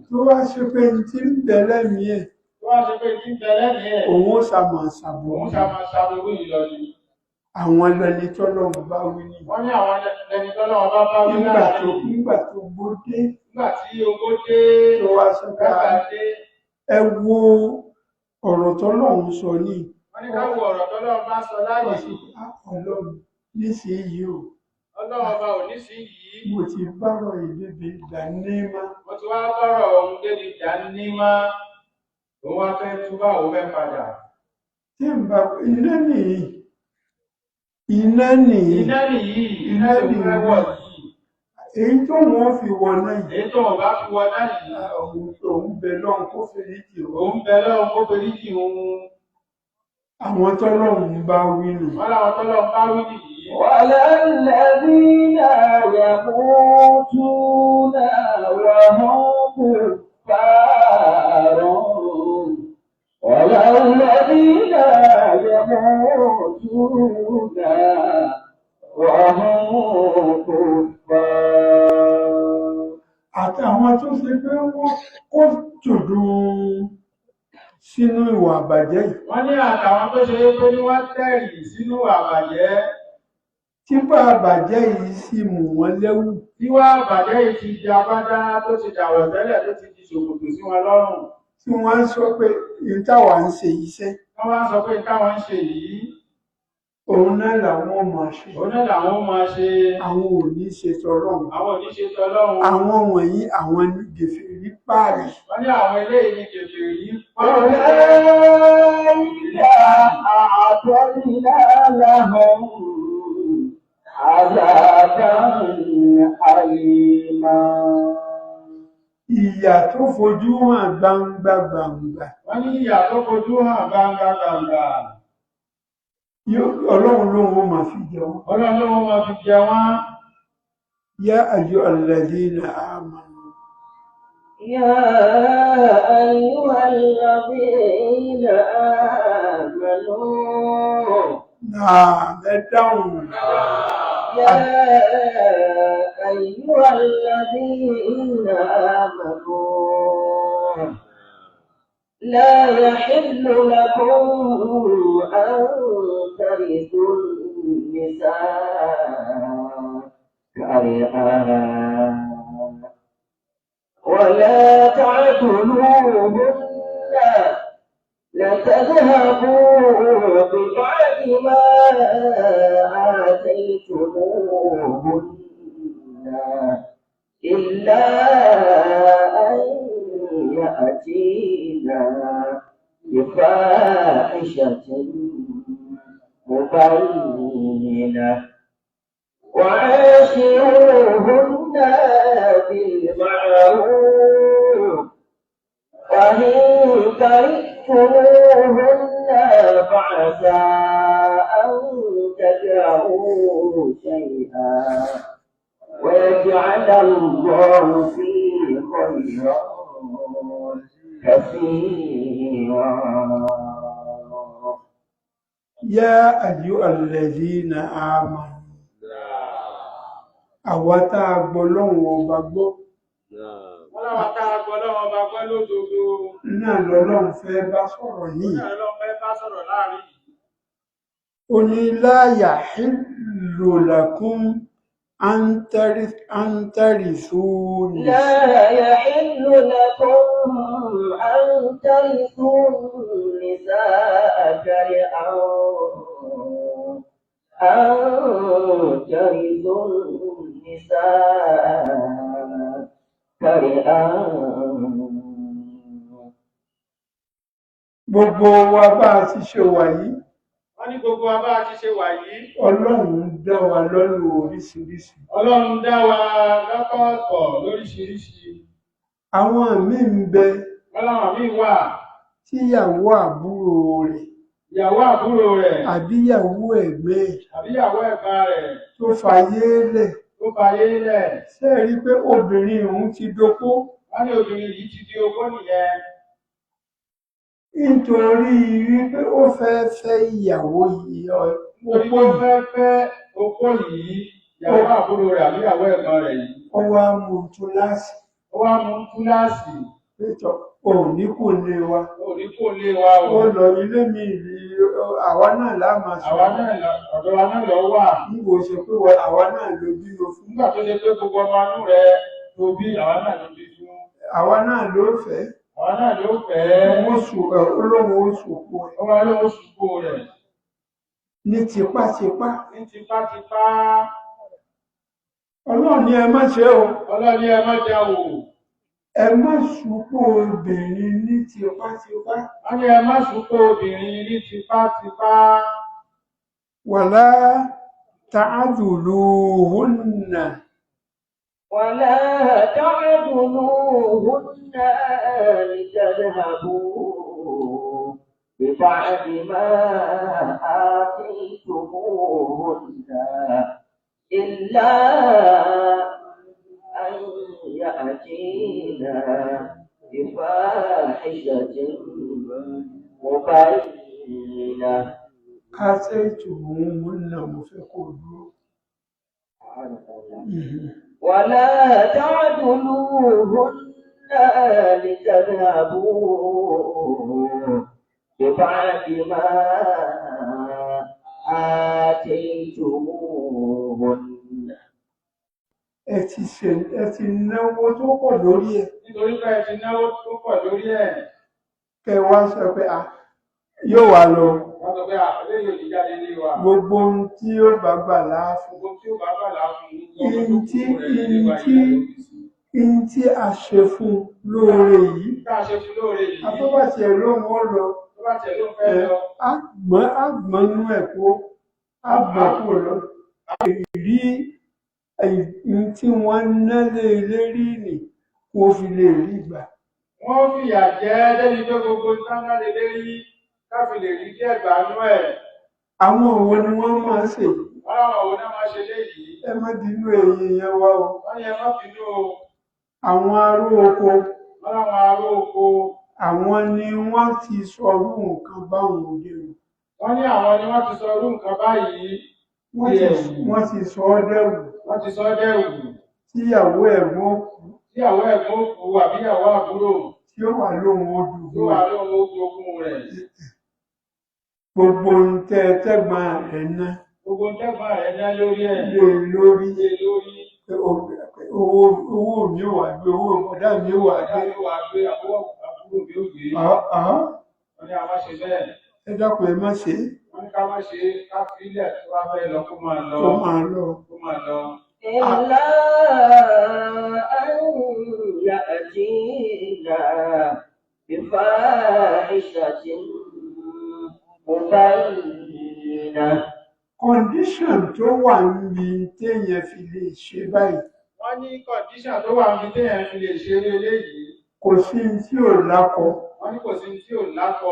tó wá ṣe pé ní tí ń tẹ̀lé mi ẹ̀. òun ó sàmọ̀ ṣàbọ̀. àwọn lẹni tọ́lọ́run bá wí ní. wọ́n ní àwọn lẹni tọ́lọ́run bá wí láàrin. nígbà tó gbódé. nígbà tí owó dé. tó wá sọ pé ẹ wo ọ̀rọ̀ tọ́lọ́run sọ ní. wọ́n ní ká wo ọ̀rọ̀ tọ́lọ́run bá sọ láàyè. ọlọ́run nísìnyí o. ọlọ́run ọba ò nísìnyí. mo ti bárọ̀ ìdíbi ìdánímá. mo ti wá bárọ̀ ohun débi ìdánímá. òun wá fẹ́ túbà òun fẹ́ padà. tí n bá iná nìyí. iná nìyí. iná nìyí. iná tó fẹ́ wọ̀ yìí. èyí tó wọ́n fi wọ náà yìí. èyí tó wọ́n bá fi wọ náà yìí. òun bẹ lọ́hùn kó fèrè jì òun. òun bẹ lọ́hùn kó fèrè jì òun. àwọn tọ́lọ́run bá wí nù. wọ́n láwọn tọ́lọ́run bá wí nìyí. والذين يموتون وهم كفار والذين يموتون وهم كفار. àtàwọn tó ṣe pé wọ́n kó jòdò sínú ìwà àbàjẹ́ yìí. wọ́n ní àtàwọn tó ṣe pé ní wọ́n tẹ̀rì sínú àbàjẹ́. tíwà àbàjẹ́ yìí sì mú wọn lẹ́wù. tíwà àbàjẹ́ yìí ti di agbádá tó ti dàwọ̀ tẹ́lẹ̀ tó ti di ṣòkòtò sí wọn lọ́rùn. tí wọ́n sọ pé ìtawà ń ṣe iṣẹ́. wọ́n wá sọ pé táwọn ń ṣe yìí. òun náà làwọn máa ṣe. òun náà làwọn máa ṣe. àwọn ò ní ṣe tọlọ́run. àwọn ò ní ṣe tọlọ́run. àwọn wọ̀nyí àwọn ní gèfèrí páàlì. wọ́n ní àwọn eléyìí ní gèfèrí páàlì. أعطينا لهم عذابا أليما. ìyà tó fojú hàn gbangba gbangba. wọ́n ní ìyà tó fojú hàn gbangba gbangba. ọlọ́run lóhun ó máa fi jẹ wọ́n. Ọlọ́run ló máa fi jẹ wọ́n. yá ayyuhal ladhina amanu. يا أيها الذين آمنوا ẹ dáhùn. يا أيها الذين آمنوا لا يحل لكم أن ترثوا النساء كرها ولا تعدلوهن لتذهبوا ببعض ما آتيتموهن إلا أن يأتينا بفاحشة مبينة وعاشروهن بالمعروف وإن كرهتموهن فعسى أن تكرهوا شيئا ويجعل الله فيه خيرا كثيرا. يا أيها الذين آمنوا àwa tá a gbọ́ lọ́hùn ọba gbọ́. Wọ́n láwọn tá a gbọ́ lọ́wọ́ ọba gbọ́ lódodo. náà lọ́lọ́run fẹ́ bá sọ̀rọ̀ yìí. Náà lọ́wọ́ fẹ́ bá sọ̀rọ̀ láàrin yìí. ó ní la yahillu lakum an tarithu لا يحل لكم أن ترثوا النساء كرها أن ترثوا النساء كرها. gbogbo wa bá a ti ṣe wà yìí. Wọ́n ní gbogbo wa bá a ti ṣe wà yìí. ọlọ́run dá wa lọ́nà oríṣiríṣi. Ọlọ́run dá wa lọ́kọ̀ọ̀kọ̀ lóríṣiríṣi. àwọn míì ń bẹ. Wọ́n láwọn míì wà. tíyàwó àbúrò rẹ̀. Ìyàwó àbúrò rẹ̀. àbí ìyàwó ẹ̀gbẹ́ ẹ̀. Àbí ìyàwó ẹ̀gbọ́n rẹ̀. tó fayé lẹ̀. Tó fayé lẹ̀. ṣé ẹ rí i pé obìnrin òun ti dopó. Wọ́n ní obìnrin yìí ti di opó nìyẹn. nítorí wípé ó fẹ́ fẹ́ ìyàwó yìí Nítorí tó fẹ́ fẹ́ opó yìí, ìyàwó àbúrò rẹ̀ àbí ìyàwó ẹ̀gbọ́n rẹ̀ yìí. ó wá mú túláàsì. Ó wá mú túláàsì. pétọ́ òní kò lé wa. Òní kò lé wa o. ó lọ ilé mi rí àwa náà láàmà sọ. Àwa náà ọ̀dọ̀ wa náà lọ wà. níbo ṣe pé àwa náà ló bí lo fún. Nígbà tó ṣe pé gbogbo ọmọ inú rẹ̀ tó bí àwa náà ló bí fún. àwa náà ló fẹ́. Àwa náà ló fẹ́. olóhùn oṣù kú ẹ̀. Ọmọ olóhùn oṣù kú rẹ̀. ní tipátipá. Ní tipátipá. ọlọ́run ní ẹ má ṣe o. Ọlọ́run ní ẹ má jẹ́ o. ẹ má ṣùpọ̀ obìnrin ní tipátipá. Wọ́n ní ẹ má ṣùpọ̀ obìnrin ní tipátipá. wàlá ta'dhuluhunna. ولا تعدلوهن لتذهبوا ببعض ما آتيتموهن إلا أن يأتينا بفاحشة مبينة. آتيتموهن mo fẹ́ kó dúró. ولا تعدلوهن لتذهبوا ببعض ما آتيتموهن. ẹ ti náwó tó pọ̀ lórí ẹ̀. Nítorí pé ẹ ti náwó tó pọ̀ lórí ẹ̀. kẹ wá sọ pé yóò wá lọ. Wọ́n sọ pé eléyìí ò ní jáde ní wa. gbogbo ohun tí ó bá gbà láàfin. Gbogbo tí ó bá gbà láàfin. ihun tí a ṣe fún lóore yìí. Tá a ṣe fún lóore yìí. àtọ́bàtì ẹ̀ ló ń wọ́n lọ. Àtọ́bàtì ẹ̀ ló ń fẹ́ lọ. àgbọ̀n nú ẹ̀ kó àgbọ̀n kò lọ. rí ihun tí wọ́n ná lé lérí nì kó fi lè rí gbà. Wọ́n fìyà jẹ débi pé gbogbo sáńdá lè lérí káfí lè rí díẹ̀ gbàánú ẹ̀. àwọn òwò ni wọ́n máa ṣe wọ́n láwọn òun náà máa ṣe léyìí. ẹ má bínú ẹ̀yin yẹn wá o wọ́n ní ẹ má bínú o. àwọn ará oko wọ́n láwọn ará oko. àwọn ni wọ́n ti sọrú nǹkan báwọn òde o wọ́n ní àwọn ni wọ́n ti sọ irú nǹkan báyìí. wọ́n ti sọ ọ́ dẹ̀wù wọ́n ti sọ dẹ́rù. tíyàwó ẹ̀gbọ́n òkú tíyàwó ẹ̀gbọ́n òkú àbíyàwó àbúrò tí ó wà lóhun odù tó wà lóhun ogun rẹ̀. gbogbo ń tẹ́gbọ́n rẹ̀ ná gbogbo ń tẹ́gbọ́n rẹ̀ ná lórí ẹ̀. lé lórí lé lórí. owó mi ò wà gbé owó ọ̀dà mi ò wà ọ̀dà gbé. mi ò wà gbé àbúrò mi ò gbé. wọ́n ní a má ṣe bẹ́ẹ̀. ẹ dákun ẹ má ṣe. wọ́n ní ká má ṣe ká fi ilẹ̀ tó bá fẹ́ lọ kó máa lọ. kó máa lọ. kó máa lọ. إلا أن يأتينا بفاحشة مبينة. condition tó wà níbi téèyàn fi lè ṣe báyìí. wọ́n ní condition tó wà níbi téèyàn fi lè ṣe eléyìí. kò sí tí ò lákọ. wọ́n ní kò sí tí ò lákọ.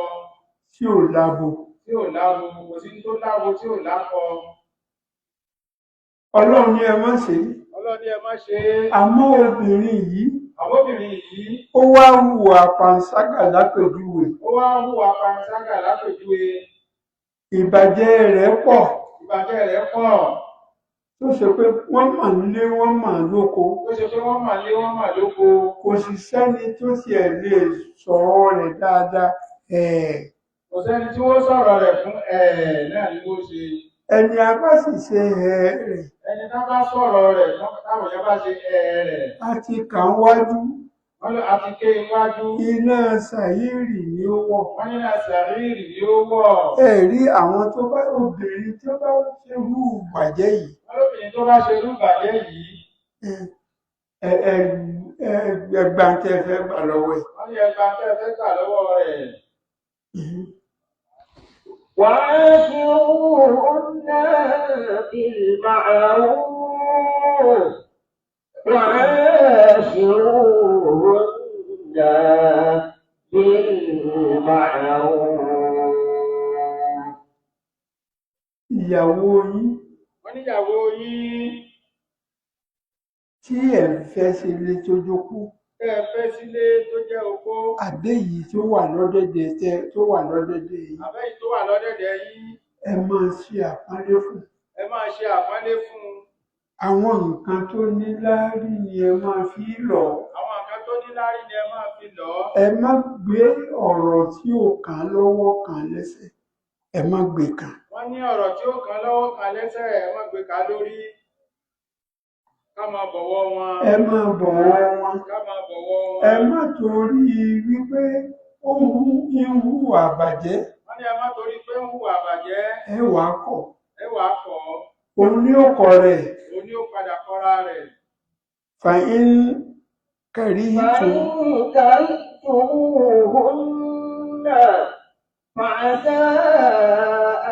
tí ò lábo. tí ò lábo kò sí tó lábo tí ò lákọ. ọlọ́run ní ẹ má ṣe. ọlọ́run ní ẹ má ṣe. àmọ́ obìnrin yìí. àwọn obìnrin yìí. ó wá hùwà panṣágà lápèjúwe. ó wá hùwà panṣágà lápèjúwe. ìbàjẹ́ rẹ̀ pọ̀. ìbàjẹ́ rẹ̀ pọ̀. tó ṣe pé wọ́n mà nílé wọ́n mà lóko. tó ṣe pé wọ́n mà nílé wọ́n mà lóko. kò sì sẹ́ni tó tiẹ̀ lè sọ̀rọ̀ rẹ̀ dáadáa. kò sẹ́ni tí wọ́n sọ̀rọ̀ rẹ̀ fún náà ni wọ́n ṣe. ẹni a bá sì ṣe rẹ̀. ẹni tá bá sọ̀rọ̀ rẹ̀ táwọn yẹn bá ṣe rẹ̀. a ti kà ń wájú. wọ́n lọ àti ké iwájú. iná sàyírì ni ó wọ̀. wọ́n ní iná sàyírì ni ó wọ̀. ẹ rí àwọn tó bá obìnrin tó bá ṣe irú ìbàjẹ́ yìí. wọ́n lóbìnrin tó bá ṣe irú ìbàjẹ́ yìí. ẹgbà tẹ́ fẹ́ gbà lọ́wọ́ ẹ̀. wọ́n ní ẹgbà tẹ́ fẹ́ gbà lọ́wọ́ ẹ̀. وعاشروهن بالمعروف وعاشروهن بالمعروف. ìyàwó yín. wọ́n ní ìyàwó yín. tí ẹ̀ ń fẹ́ sílé tó jókòó. tẹ́ ẹ fẹ́ sílé tó jẹ́ opó. àbẹ́ yìí tó wà lọ́dẹ̀dẹ̀ yìí. àbẹ́ yìí tó wà lọ́dẹ̀dẹ̀ yìí. ẹ máa ṣe àpọ́nlé fún. ẹ máa ṣe àpọ́nlé fún. àwọn nǹkan tó ní láárí ni ẹ máa fi lọ̀. àwọn nǹkan tó ní láárí ni ẹ máa fi lọ̀. ẹ má gbé ọ̀rọ̀ tí ò kàn lọ́wọ́ kàn lẹ́sẹ̀. ẹ má gbé kàn. wọ́n ní ọ̀rọ̀ tí ó kàn lọ́wọ́ kàn lẹ́sẹ̀ ẹ má gbé kàn lórí. ká máa bọ̀wọ̀ wọn. ẹ máa bọ̀wọ̀ wọn. ká máa bọ̀wọ̀ wọn. ẹ má torí wípé ó ń hùwà àbàjẹ́. wọ́n ní ẹ má torí pé ń hùwà àbàjẹ́. ẹ wàá kọ̀. ẹ wàá kọ̀. òun ní ó kọ rẹ̀. òun ní ó padà kọ́ra rẹ̀. fàyín كرهتموهن فعسى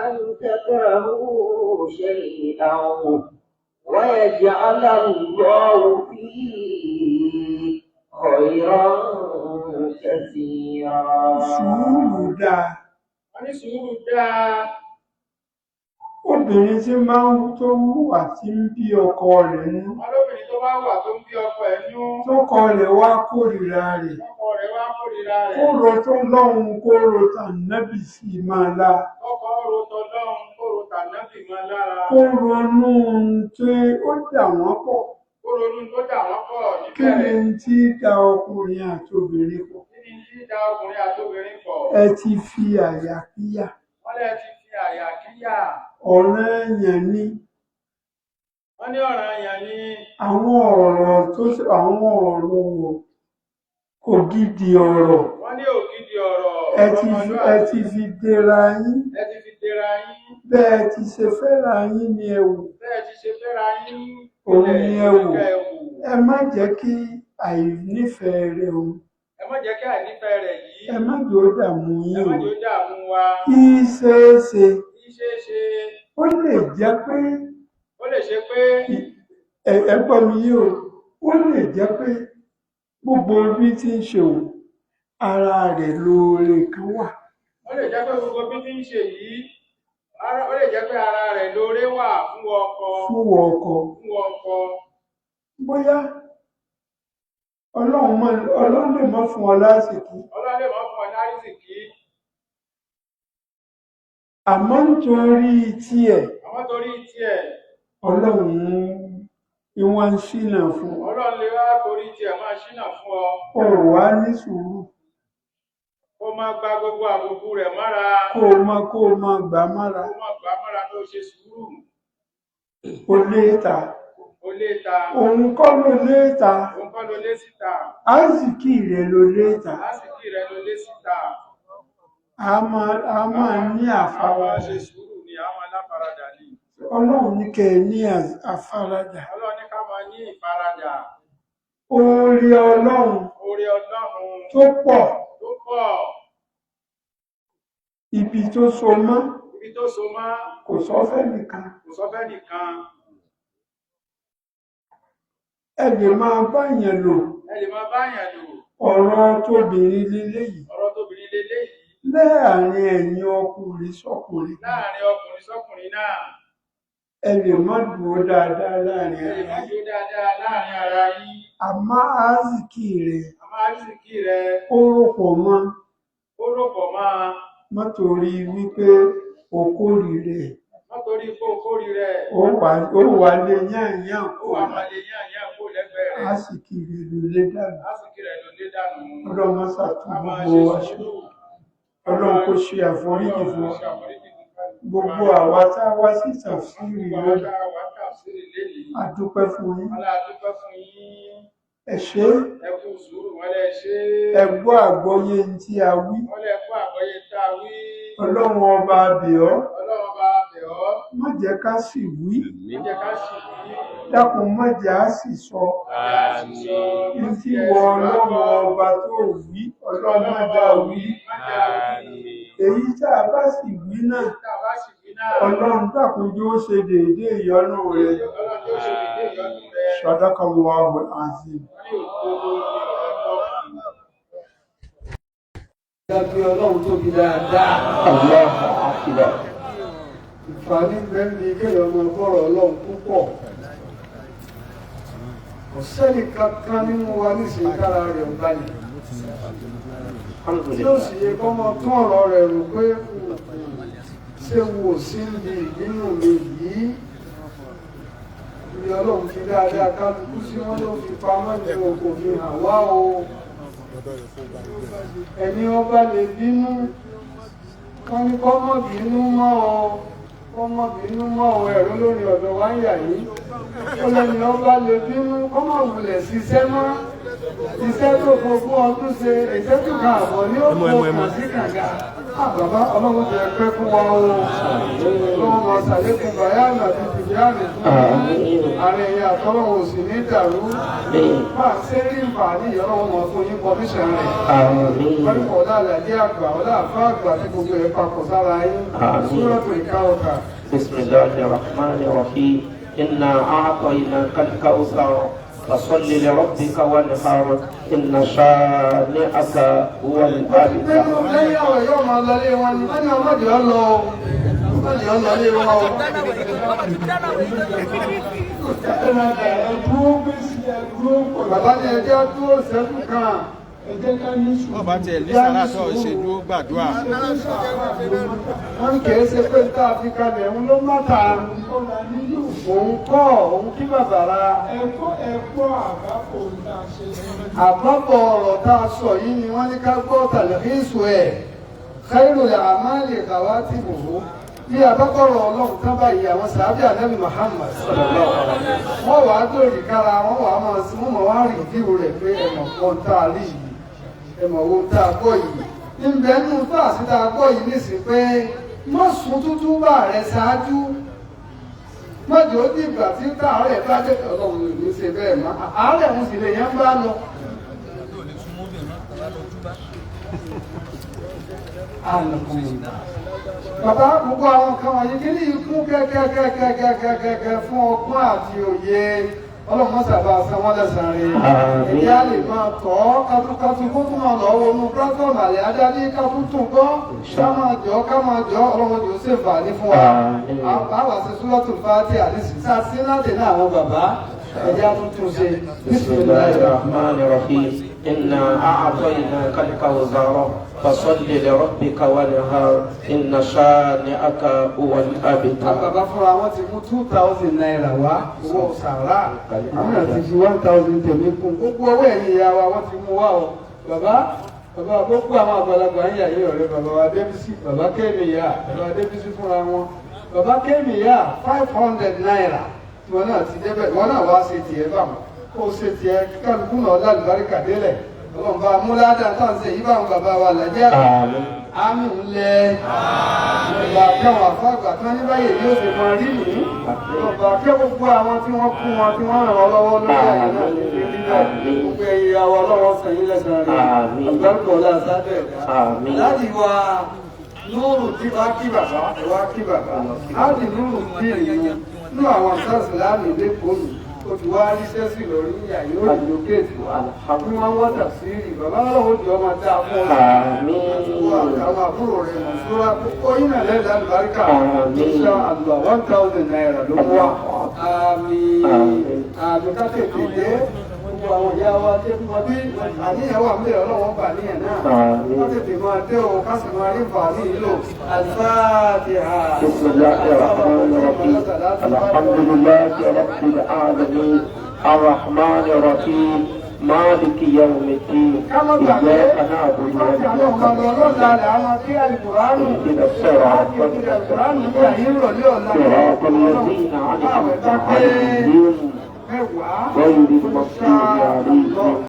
أن تكرهوا شيئا ويجعل الله فيه خيرا كثيرا. sùúrù dáa. wọ́n ní sùúrù dáa. obìnrin tí máa ń tó wùwà tí ń bí ọkọ rẹ̀ nú. wọ́n lóbìnrin tó bá wà tó ń bí ọkọ ẹ̀ nú. tọkọ rẹ̀ wá kórìíra rẹ̀. ọkọ rẹ̀ wá kórìíra rẹ̀. kó ro tó lọ́hùn kó ro tànábì sí i máa la. ọkọ ro tó lọ́hùn kó ro tànábì máa lára. kó ronú tí ó dà wọ́n pọ̀. kó ronú tó dà wọ́n pọ̀ kí níbẹ̀rẹ̀. ni tí da ọkùnrin àti obìnrin pọ̀. kí ni tí da ọkùnrin àti obìnrin pọ̀. ẹ ti fi àyà kíyà. wọ́n lẹ ti fi àyà kíyà. ọ̀ranyàn ni. wọ́n ní ọ̀ranyàn ni. àwọn ọ̀rọ̀ ògidì ọ̀rọ̀. wọ́n ní ògidì ọ̀rọ̀. ẹ ti fi dèrà yín. ẹ ti fi dèrà yín. bẹ́ẹ̀ ti ṣe fẹ́ra yín ni ẹ wò. bẹ́ẹ̀ ti ṣe fẹ́ra yín. òun ni ẹ wò. ẹ má jẹ́ kí àìnífẹ̀ẹ́ rẹ̀ òun. ẹ má jẹ́ kí àìnífẹ̀ẹ́ rẹ̀ yìí. ẹ má jẹ́ ó dààmú yín ẹ o. má jẹ́ ó dààmú wa. kí ṣeéṣe. kí ṣeéṣe. ó lè jẹ́ pé. ó lè ṣe pé. ẹ gbọ́ mi yìí o. ó lè jẹ́ pé gbogbo bí tí ń ṣe òun ara rẹ̀ lóore kan wà. ó lè jẹ́ pé gbogbo bí tí ń ṣe yìí Ó lè jẹ́ pé ara rẹ̀ lóore wà fún ọkọ. Fún ọkọ. Bóyá Ọlọ́run lè má fún ọ lásìkò. Ọlọ́run lè má fún ọ lásìkò. Àmọ́ nítorí tiẹ̀. Ọlọ́run ìwọ̀n ṣínà fún. Ọlọ́run lè wá torí tiẹ̀ máa ṣínà fún ọ. Ó wá ní sùúrù. Kó máa gba gbogbo àbùkù rẹ̀ mára. Kó máa gbà mára. Tó ṣe sùúrù. Ó léta. Òun kọ́ ló léta. Àsìkí rẹ̀ ló léta. A máa ní àfaradà. Ọlọ́run ní kẹ́ ní àfaradà. Ọlọ́run ní ká máa ní ìfaradà. Oore Ọlọ́run tó pọ̀. Ibi tó so mọ́. Kò sọ fẹ́ nìkan. Ẹ lè máa báyàn lò. Ọ̀rọ̀ tóbìnrin leléyìí. Láàárín ẹ̀yin ọkùnrin sọ́kùnrin. náà. Ẹ lè má dúró dáadáa láàárín ara yín. Àmọ́ àsìkí rẹ̀ ó rọ̀pọ̀ mọ́. Mọ́tòrí wípé okórì rẹ̀. Ó wà lè yán kó lẹ́gbẹ̀ẹ́ rẹ̀. Àsìkí rẹ̀ ló lé dànù. Ọlọ́mọ ṣàtúgbò aṣọ. Ọlọ́run kó ṣe àforíjì fún wa. Gbogbo àwa tá a wá sí tàfsírì lónìí. A dúpẹ́ fún yín. Ẹ ṣé. Ẹ gbọ́ àgbọ́yé tí a wí. Ọlọ́run ọba bẹ̀ ọ́. Má jẹ́ ká sì wí. Dákun má jẹ́ á sì sọ. Tí wọ Ọlọ́run ọba tó wí, Ọlọ́run má dá wí. Èyí tá a bá sì wí náà, Ọlọ́run dákun jẹ́ ó ṣe déédéé ìyọ́nú rẹ̀. Sadaqallahul azim. Gbàgbé Ọlọ́run tóbi dáadáa. Allahu akbar. Ìfàní bẹ́ẹ̀ni kéèyàn ọmọ bọ́rọ̀ Ọlọ́run púpọ̀. Kò sẹ́ni kankan nínú wa nísìnyí kára rẹ̀ ń balẹ̀. Tí ó sì yẹ kọ́ mọ tún ọ̀rọ̀ rẹ̀ rò pé ṣé wo sí ibi ìbínú mi yìí? Ibi Ọlọ́run fi dáadáa kálukú sí wọn ló fi pamọ́ ní oko fi hàn wá o. Ẹni ọba lè bínú, wọ́n ní kọ́mọ́ bínú mọ́ ọ, kọ́mọ́ bínú mọ́ ọ ẹ̀rọ lórí ọ̀dọ̀ wa ń yà yìí. Ó lẹ́ni ọba lè bínú, kọ́mọ́ wulẹ̀ ṣiṣẹ́ mọ́. Iṣẹ́ tó fogún ọdún ṣe, ìṣẹ́jú kan àbọ̀ ní ó kó kàn sí kànga. Bàbá Ọlọ́run jẹ pé fún wa o. Ọlọ́run máa ṣàlékún bàyánà àti tìbíánì fún mi. Àárín ẹ̀yà àtọ́lọ́run ò sì ní dàrú. Máa ṣe rí ìfàní ìyọ́lọ́run mọ̀ fún yín kọmíṣàn rẹ̀. Wọ́n kọ̀ ọ̀dàlẹ̀ àdé àgbà, ọ̀dà àfá àgbà tí gbogbo ẹ̀ papọ̀ sára yín. Súrọ̀tù ìkáwọ̀kà. Bismillahirrahmanirrahim. Inna a'tainaka al-kawthar. فصل لربك وانحر إن شانئك هو الأبتر. Bàbá ni ẹjẹ́ dúró ṣẹ́jú kan. Ọba tí ẹ̀ ní sàrátọ̀ ìṣèlú gbàdúrà. Wọ́n kìí ṣe pé tá a fi kalẹ̀ ń ló mọ́ta. Òun kọ́ òun kí bàbàrà. Ẹ̀kọ́ àbápọ̀ tá a ṣe. Àbápọ̀ ọ̀rọ̀ tá a sọ yìí ni wọ́n ní ká gbọ́ tàlẹ́fíìsù ẹ̀. Khairul a'mali khawatimuhu. Bí abákọ̀rọ̀ Ọlọ́run tán báyìí àwọn sàábì Ànábì Muhammad sallallahu alaihi wasallam. Wọ́n wàá dòrì kára wọn wàá máa sí wọn wá rí ìdíwò rẹ̀ pé ẹ̀mọ̀ kan tá a rí yìí. Ẹ̀mọ̀ wo tá a gbọ́ yìí. Níbẹ̀ nínú tá a sì tá a gbọ́ yìí nísìnyí pé mọ́sùn tútù bá rẹ̀ ṣáájú. Mọ́jì ó di ìgbà tí táàrẹ̀ bá dé Ọlọ́run ní ṣe bẹ́ẹ̀ mọ́. Àárẹ̀ mú sì lè yẹn bá lọ. Bàbá gbogbo àwọn kan wọ̀nyí kí ní ikú kẹ́kẹ́kẹ́kẹ́kẹ́kẹ́ fún ọgbọ́n àti òye ọlọ́run má sábà san wọ́n lẹ́sàn-án rẹ̀. ẹ̀yà lè máa tọ́ kátukátú kó tún máa lọ wọnú platform àlẹ́ adáni kátukú gbọ́ ká máa jọ ọlọ́run jò ṣe fà ní fún wa. àwọn àṣẹ súrọ́tù fàátì àdìsí sáà sí láti ní àwọn bàbá ẹ̀yà tuntun ṣe. Bismillahirrahmanirrahim. Inna a'tainaka al-kawthar fasalli li rabbika wanhar inna shani'aka huwal abtar. Bàbá fúnra wọn ti mú 2,000 naira wá owó sàrà. Àwọn àti fi 1,000 tèmi kún. Gbogbo owó ẹ̀yìn ìyá wa wọ́n ti mú wá o. Bàbá gbogbo àwọn àgbàlagbà ń yà yí ọ̀rẹ́ bàbá wa Débísí, bàbá Kéèmìyà, bàbá Débísí fúnra wọn. Bàbá Kéèmìyà 500 naira. Wọ́n náà ti débẹ̀, wọ́n náà wá ṣe tiẹ̀ bá wọn. Ó ṣe tiẹ̀ kálukú náà lálùbáríkà délẹ̀. Ọlọ́run bá múládà tán ṣe yí báwọn bàbá wa làjẹ́ àmì ńlẹ̀ ọba káwọn àfáàgbà tán ní báyìí yóò ṣe máa rí ní ọba kẹ́ gbogbo àwọn tí wọ́n kú wọn tí wọ́n ràn wọ́n lọ́wọ́ lórí àyè náà ní ilé níbẹ̀ gbogbo ẹ̀yẹ àwọn ọlọ́wọ́ sẹ́yìn lẹ́sàn-án rẹ̀ àgbàrúkọ̀ ọ̀la sábẹ̀ láti wá lóòrù tí wá kí bàbá wá kí bàbá láti lóòrù bí èyí nínú àwọn sọ́ọ̀sì láàmì lẹ́kọ̀ọ́ ó ti wá ríṣẹ́ sí lórí ìyá yóò rí lókèètì wá bí wọ́n wọ́n tà sí rí bàbá lọ́wọ́ jọ máa dá fún ọ̀rọ̀ àwọn àbúrò rẹ̀ mọ̀ sóra ó yín náà lẹ́dàá àlùbáríkà ṣá àlùbà 1,000 naira ló wá àmì kákèké dé gbogbo àwọn ìyá wa dé fún wọn bí àníyàn wà mílẹ̀ ọlọ́wọ́n bà níyàn náà wọ́n tètè máa dé o ká sì máa rí fàálì ìlò Al-Fatiha. Bismillahirrahmanirrahim. Alhamdulillahi rabbil alamin. Ar-Rahmanir Rahim. Maliki yawmiddin. Iyyaka na'budu wa iyyaka nasta'in. Ihdina as-sirata الذين أنعمت عليهم غير المغضوب عليهم